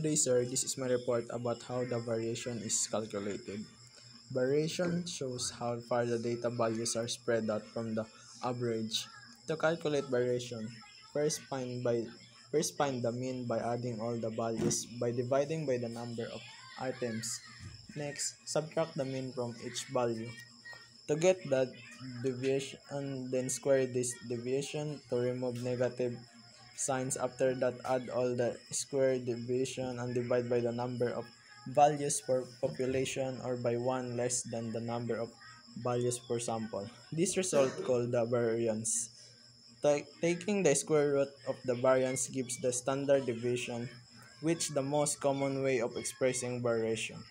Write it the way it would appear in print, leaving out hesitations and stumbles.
today, sir, this is my report about how the variation is calculated. Variation shows how far the data values are spread out from the average. To calculate variation, first find by first find the mean by adding all the values by dividing by the number of items. Next, subtract the mean from each value. To get the deviation, then square this deviation to remove negative signs. After that, add all the square deviation and divide by the number of values per population or by one less than the number of values per sample. This result called the variance. Taking the square root of the variance gives the standard deviation, which the most common way of expressing variation.